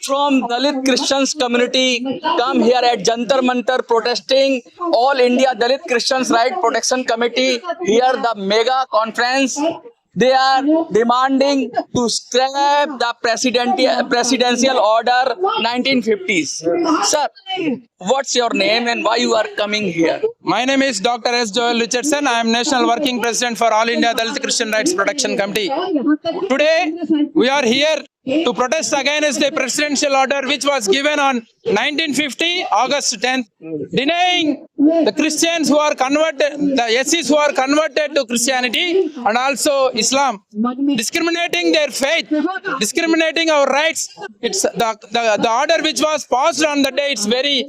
from Dalit Christians community come here at Jantar Mantar protesting All India Dalit Christians Right Protection Committee here the mega conference. They are demanding to scrap the presidential order 1950s. Sir, what's your name and why you are coming here? My name is Dr. S. Joel Richardson. I am National Working President for All India Dalit Christian Rights Protection Committee. Today, we are here to protest against the presidential order which was given on 1950, August 10th, denying the Christians who are converted, the SCs who are converted to Christianity and also Islam, discriminating their faith, discriminating our rights. It's the order which was passed on the day, it's very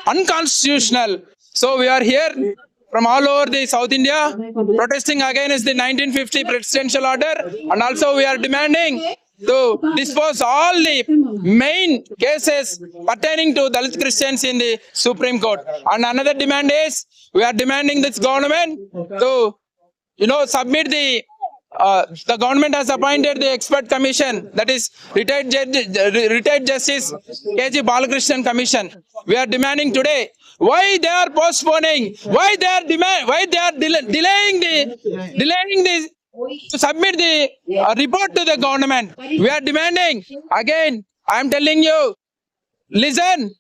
unconstitutional. So we are here from all over the South India protesting against the 1950 presidential order, and also we are demanding to dispose all the main cases pertaining to Dalit Christians in the Supreme Court. And another demand is we are demanding this government to submit the government has appointed the expert commission, that is retired Justice K.G. Balakrishnan Commission. We are demanding today why they are postponing, why they are delaying the to submit the report to the government. We are demanding again. I am telling you, listen.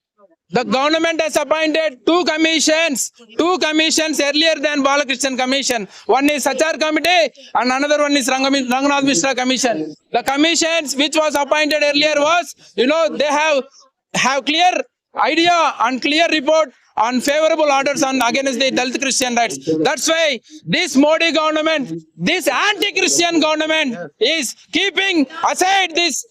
The government has appointed two commissions earlier than Balakrishnan Commission. One is Sachar Committee and another one is Ranganath Mishra Commission. The commissions which was appointed earlier was, they have clear idea and clear report on favorable orders on against the Dalit Christian rights. That's why this Modi government, this anti-Christian government is keeping aside this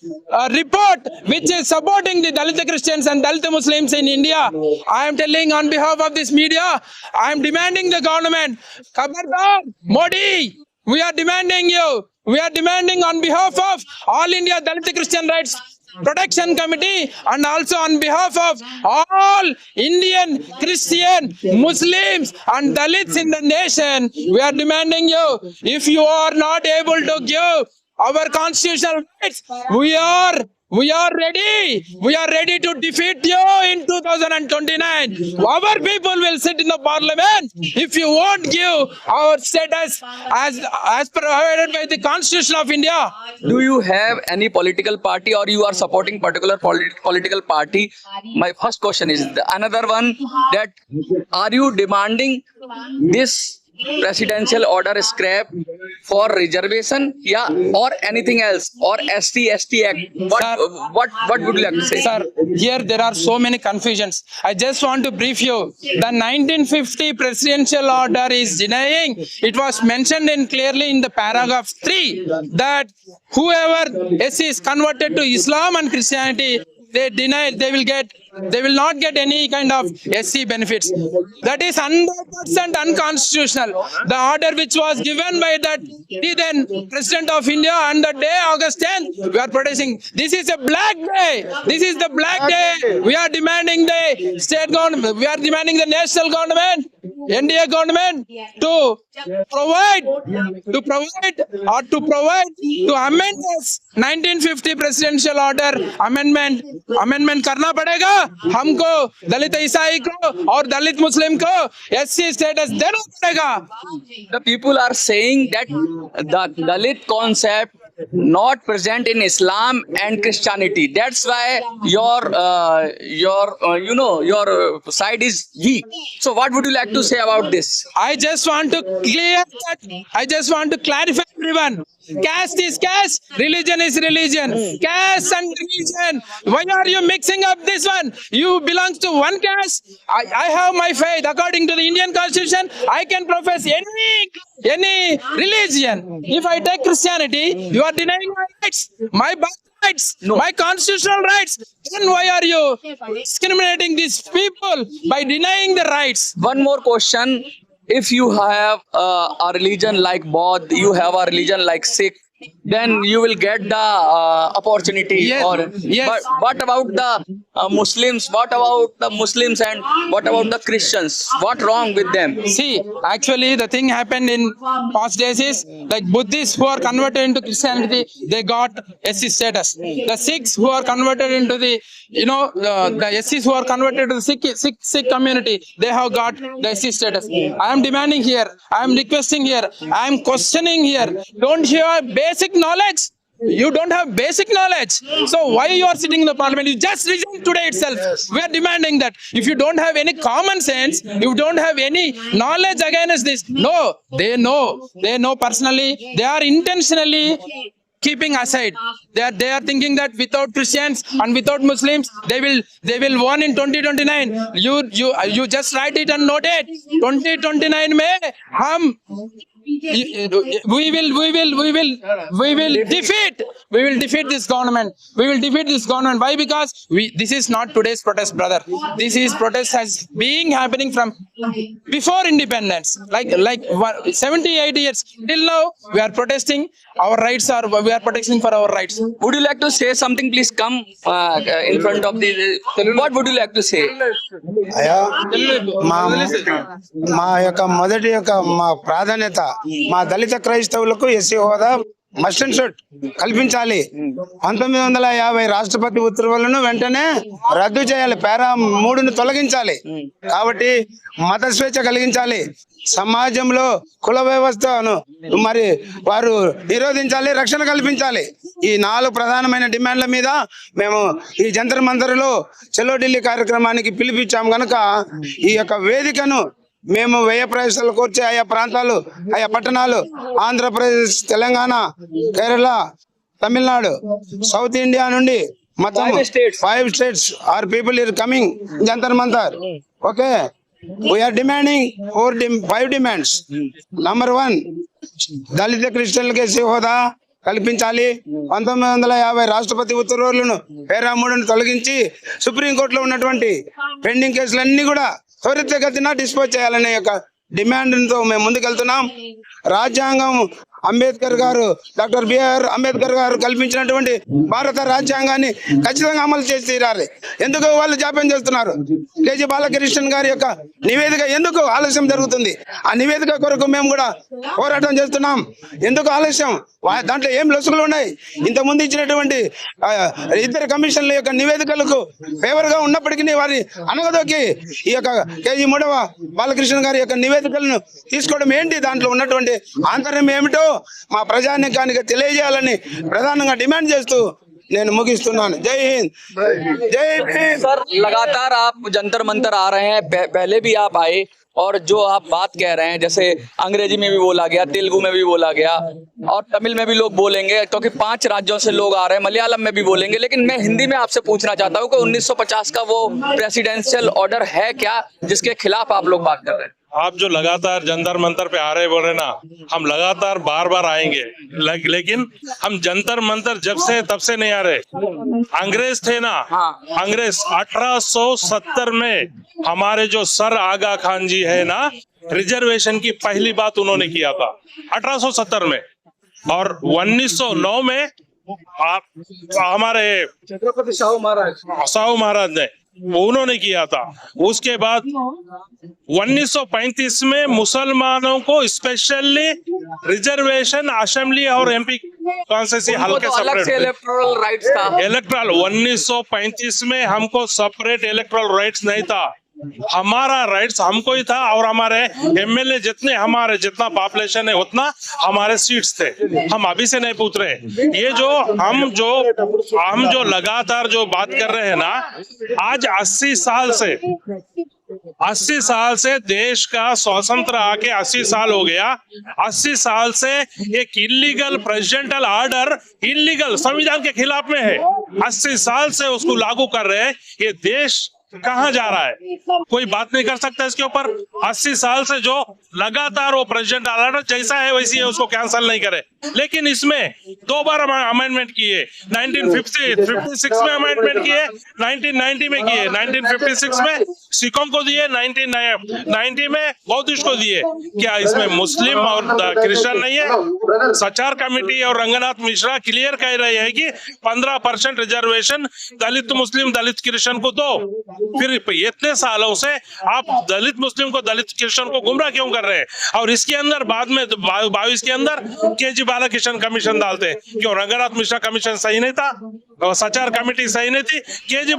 report which is supporting the Dalit Christians and Dalit Muslims in India. I am telling on behalf of this media, I am demanding the government, Khabardar, Modi, we are demanding you. We are demanding on behalf of All India Dalit Christian Rights Protection Committee and also on behalf of all Indian Christian Muslims and Dalits in the nation, we are demanding you, if you are not able to give our constitutional rights, we are ready. We are ready to defeat you in 2029. Our people will sit in the parliament if you won't give our status as provided by the Constitution of India. Do you have any political party or you are supporting particular political party? My first question is another one, that are you demanding this presidential order scrap for reservation, or anything else, or ST Act? What would you like to say? Sir, here there are so many confusions. I just want to brief you. The 1950 presidential order is denying. It was mentioned clearly in the paragraph 3 that whoever SC is converted to Islam and Christianity, they will not get any kind of SC benefits. That is 100% unconstitutional. The order which was given by the then President of India on the day August 10th, we are protesting. This is a black day. This is the black day. We are demanding the state government, we are demanding the national government, NDA government to amend this 1950 presidential order amendment करना पड़ेगा हमको, दलित ईसाई को और दलित मुस्लिम को SC status देना पड़ेगा. The people are saying that the Dalit concept not present in Islam and Christianity. That's why your side is weak. So what would you like to say about this? I just want to clarify everyone. Caste is caste, religion is religion. Caste and religion. Why are you mixing up this one? You belong to one caste. I have my faith. According to the Indian Constitution, I can profess any religion. If I take Christianity, you are denying my rights, my birthrights, my constitutional rights. Then why are you discriminating these people by denying the rights? One more question. If you have a religion like Bodh, you have a religion like Sikh, then you will get the opportunity. Yes, Or yes. but what about the Muslims? What about the Muslims and what about the Christians? What wrong with them? See, actually, the thing happened in past days is like Buddhists who are converted into Christianity, they got SC status. The Sikhs who are converted into the, the SCs who are converted to the Sikh community, they have got the SC status. I am demanding here, I am requesting here, I am questioning here. Don't you have basic knowledge? You don't have basic knowledge. So why you are sitting in the parliament? You just resigned today itself. We are demanding that. If you don't have any common sense, you don't have any knowledge against this. No, they know personally. They are intentionally keeping aside. They are thinking that without Christians and without Muslims, they will won in 2029. You just write it and note it. 2029 में हम we will defeat this government. We will defeat this government. Why? Because this is not today's protest, brother. This is protest has been happening from before independence, like 70-80 years till now. We are protesting our rights. We are protesting for our rights. Would you like to say something? Please come in front of the. What would you like to say? అయ్యా మా యొక్క మొదటి యొక్క మా ప్రాధాన్యత మా దళిత క్రైస్తవులకు SC హోదా మస్ట్ అండ్ షుడ్ కల్పించాలి. 1950 రాష్ట్రపతి ఉత్తర్వులను వెంటనే రద్దు చేయాలి. పారా 3ను తొలగించాలి. కాబట్టి మత స్వేచ్ఛ కలిగించాలి. సమాజంలో కుల వ్యవస్థను మరి వారు నిరోధించాలి, రక్షణ కల్పించాలి. ఈ 4 ప్రధానమైన డిమాండ్ల మీద మేము ఈ జంతర్ మంతర్లో చలో ఢిల్లీ కార్యక్రమానికి పిలిపించాం కనుక ఈ యొక్క వేదికను మేము వ్యయ ప్రదేశాలకు వచ్చే ఆయా ప్రాంతాలు, ఆయా పట్టణాలు, ఆంధ్రప్రదేశ్, తెలంగాణ, కేరళ, తమిళనాడు, సౌత్ ఇండియా నుండి మొత్తం 5 states our people are coming Jantar Mantar. Okay, we are demanding 5 demands. Number 1, Dalit క్రిస్టియన్లకు SC హోదా కల్పించాలి. 1950 రాష్ట్రపతి ఉత్తర్వులను పేరా 3ను తొలగించి సుప్రీంకోర్టులో ఉన్నటువంటి పెండింగ్ కేసులన్నీ కూడా త్వరితగతిన డిస్పోజ్ చేయాలనే యొక్క డిమాండ్తో మేము ముందుకెళ్తున్నాం. రాజ్యాంగం అంబేద్కర్ గారు, డాక్టర్ బిఆర్ అంబేద్కర్ గారు కల్పించినటువంటి భారత రాజ్యాంగాన్ని ఖచ్చితంగా అమలు చేసి తీరాలి. ఎందుకు వాళ్ళు జాప్యం చేస్తున్నారు? కేజీ బాలకృష్ణన్ గారి యొక్క నివేదిక ఎందుకు ఆలస్యం జరుగుతుంది? ఆ నివేదిక కొరకు మేము కూడా పోరాటం చేస్తున్నాం. ఎందుకు ఆలస్యం? దాంట్లో ఏం లొసుగులు ఉన్నాయి? ఇంతకుముందు ఇచ్చినటువంటి 2 కమిషన్ల యొక్క నివేదికలకు ఫేవర్ గా ఉన్నప్పటికీ వారి అనగదొక్కి ఈ యొక్క కేజీ బాలకృష్ణ గారి యొక్క నివేదికలను తీసుకోవడం ఏంటి? దాంట్లో ఉన్నటువంటి ఆంతర్యం ఏమిటో మా ప్రజానీకానికి తెలియజేయాలని ప్రధానంగా డిమాండ్ చేస్తూ నేను ముగిస్తున్నాను. జై హింద్, జై భీమ్. सर, लगातार आप जंतर मंतर आ रहे हैं, पहले भी आप आए और जो आप बात कह रहे हैं, जैसे अंग्रेजी में भी बोला गया, तेलुगु में भी बोला गया और तमिल में भी लोग बोलेंगे, क्योंकि 5 राज्यों से लोग आ रहे हैं, मलयालम में भी बोलेंगे। लेकिन मैं हिंदी में आपसे पूछना चाहता हूँ कि 1950 का वो प्रेसिडेंशियल ऑर्डर है क्या जिसके खिलाफ आप लोग बात कर रहे हैं? आप जो लगातार जंतर मंतर पे आ रहे बोल रहे ना, हम लगातार बार बार आएंगे, लेकिन हम जंतर मंतर जब से तब से नहीं आ रहे। अंग्रेज थे ना, अंग्रेज 1870 में हमारे जो सर आगा खान जी है ना, रिजर्वेशन की पहली बात उन्होंने किया था 1870 में, और 1909 में हमारे छत्रपति साहू महाराज ने उन्होंने किया था। उसके बाद 1935 में मुसलमानों को स्पेशली रिजर्वेशन असेंबली और एमपी कॉन्स्टिट्यूंसी हल्के सेपरेट इलेक्टोरल राइट्स था। इलेक्ट्रल 1935 में हमको सेपरेट इलेक्ट्रल राइट्स नहीं था। हमारा राइट्स हमको ही था, और हमारे एमएलए हमारे जितना पॉपुलेशन है उतना हमारे सीट्स थे। हम अभी से नहीं पूछ रहे। ये जो हम जो लगातार जो बात कर रहे हैं ना, आज 80 साल से देश का स्वतंत्र आके 80 साल हो गया। 80 साल से एक इलीगल प्रेसिडेंशियल ऑर्डर इलीगल संविधान के खिलाफ में है। 80 साल से उसको लागू कर रहे हैं। ये देश कहाँ जा रहा है? कोई बात नहीं कर सकता इसके ऊपर। 80 साल से जो लगातार वो प्रेसिडेंट आला जैसा है वैसी है, उसको कैंसिल नहीं करे। लेकिन इसमें 2 बार अमेंडमेंट किए, 1956 में अमेंडमेंट किए, 1990 में किए। 1956 में सिखों को दिए, 1990 में बौद्धिस्ट को दिए। क्या इसमें मुस्लिम और क्रिश्चियन नहीं है? सचार कमेटी और रंगनाथ मिश्रा क्लियर कह रहे हैं कि 15% रिजर्वेशन दलित मुस्लिम दलित क्रिश्चियन को दो। फिर इतने सालों से आप दलित मुस्लिम को दलित क्रिश्चियन को गुमराह क्यों कर रहे हैं? और इसके अंदर बाद में 22 के अंदर केजी बालाकृष्ण कमीशन डालते हैं। क्यों? रंगनाथ मिश्रा कमीशन सही नहीं था, सचार कमेटी सही नहीं थी। केजी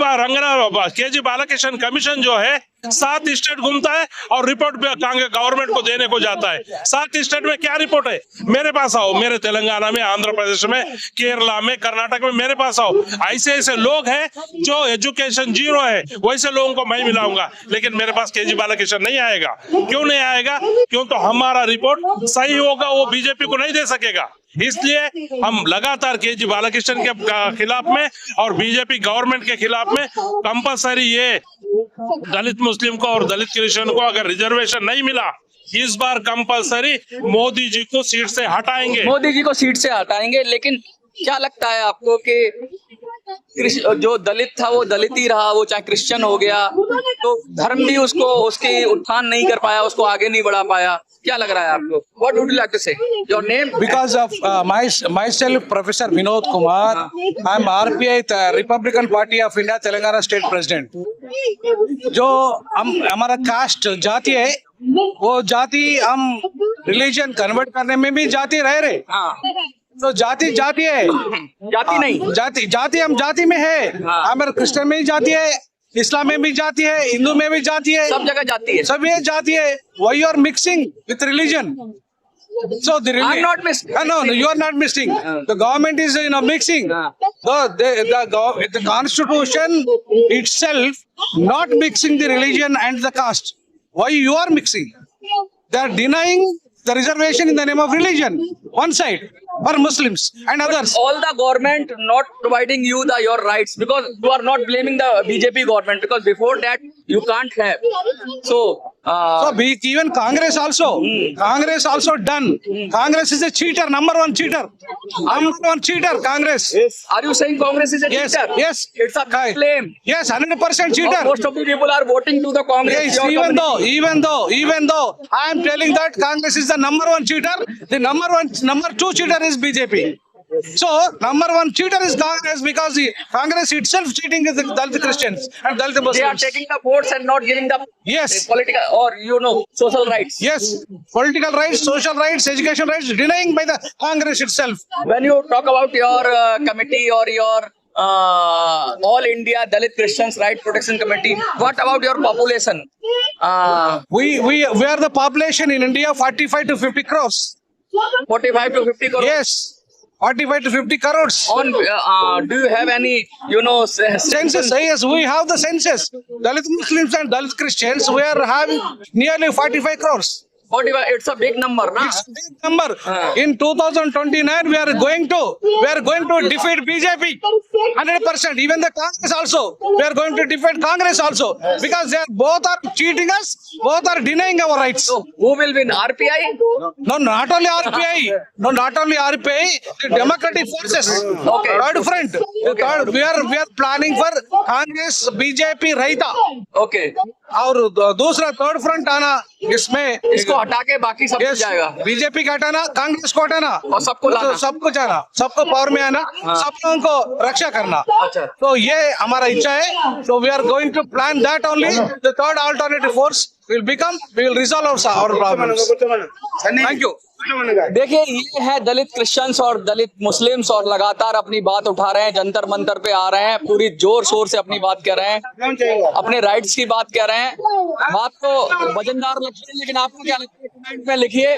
बालाकृष्ण कमीशन जो है 7 स्टेट घूमता है और रिपोर्ट गवर्नमेंट को देने को जाता है। 7 स्टेट में क्या रिपोर्ट है? मेरे पास आओ, मेरे तेलंगाना में, आंध्र प्रदेश में, केरला में, कर्नाटक में मेरे पास आओ। ऐसे ऐसे लोग हैं जो एजुकेशन जीरो है, वैसे लोगों को मैं मिलाऊंगा। लेकिन मेरे पास केजी बालाकृष्ण नहीं आएगा। क्यों नहीं आएगा? क्यों? तो हमारा रिपोर्ट सही होगा, वो बीजेपी को नहीं दे सकेगा। इसलिए हम लगातार केजी बालाकृष्ण के खिलाफ में और बीजेपी गवर्नमेंट के खिलाफ में कंपलसरी ये दलित मुस्लिम को और दलित क्रिश्चियन को अगर रिजर्वेशन नहीं मिला, इस बार कंपलसरी मोदी जी को सीट से हटाएंगे। मोदी जी को सीट से हटाएंगे। लेकिन क्या लगता है आपको कि जो दलित था वो दलित ही रहा, वो चाहे क्रिश्चियन हो गया, तो धर्म भी उसको उसकी उत्थान नहीं कर पाया, उसको आगे नहीं बढ़ा पाया? क्या लग रहा है आपको? What would you like to say? Your name? Because of myself, Professor Vinod Kumar, I am RPI, Republican Party of India, Telangana State President. जो हमारा कास्ट जाति है, वो जाति हम रिलीजन कन्वर्ट करने में भी जाति रह रहे। हाँ, तो जाति जाति है, जाति नहीं, जाति हम जाति में है। हमारे क्रिश्चियन में भी जाति है, इस्लाम में भी जाति है, हिंदू में भी जाति है, सब जगह जाति है। सब ये जाति है। Why you are mixing with religion? So the I'm not mixing. No, you are not mixing. The government is mixing. The constitution itself not mixing the religion and the caste. Why you are mixing? They are denying the reservation in the name of religion. One side for Muslims and others. All the government not providing you your rights, because you are not blaming the BJP government, because before that you can't have. So Even Congress also, Congress also done. Congress is a cheater, number one cheater. Number one cheater, Congress. are you saying Congress is a Yes, cheater? yes. It's a claim. Yes, 100% cheater. Most of the people are voting to the Congress. Yes, your even community. though I am telling that Congress is the number one cheater, the number 2 cheater is BJP. So number 1 cheater is Congress, because the Congress itself cheating is the Dalit Christians and Dalit Muslims. They are taking the votes and not giving the Yes. political or social rights. Yes, political rights, social rights, education rights denying by the Congress itself. When you talk about your committee or your All India Dalit Christians Right Protection Committee, what about your population? We are the population in India 45 to 50 crores. 45 to 50 crores. Yes, 45 to 50 crores. On do you have any Census, yes, we have the census. Dalit Muslims and Dalit Christians, we are having nearly 45 crores. 45? It's a big number, na? It's a big number. In 2029, we are going to defeat BJP 100%. Even the Congress also, we are going to defeat Congress also, because they both are cheating us, both are denying our rights. So who will win? RPI? No, not only RPI. No, not only RPI. The democratic forces. Okay. Third front. The third, we are planning for Congress, BJP, Raita. Okay. और दूसरा third front आना इसमें इसको हटा के बाकी सब कुछ जाएगा। बीजेपी का हटाना, कांग्रेस को हटाना और सबको लाना। सबको जाना, सबको पावर में आना, सब लोगों को रक्षा करना। अच्छा। तो ये हमारा इच्छा है। So we are going to plan that only. The third alternative force will become, we will resolve our problems. Thank you. देखिए, ये है दलित क्रिश्चियंस और दलित मुस्लिम्स, और लगातार अपनी बात उठा रहे हैं, जंतर मंतर पे आ रहे हैं, पूरी जोर शोर से अपनी बात कह रहे हैं, अपने राइट्स की बात कह रहे हैं। बात तो वजनदार लगती है, लेकिन आपको क्या लगता है? कमेंट में लिखिए।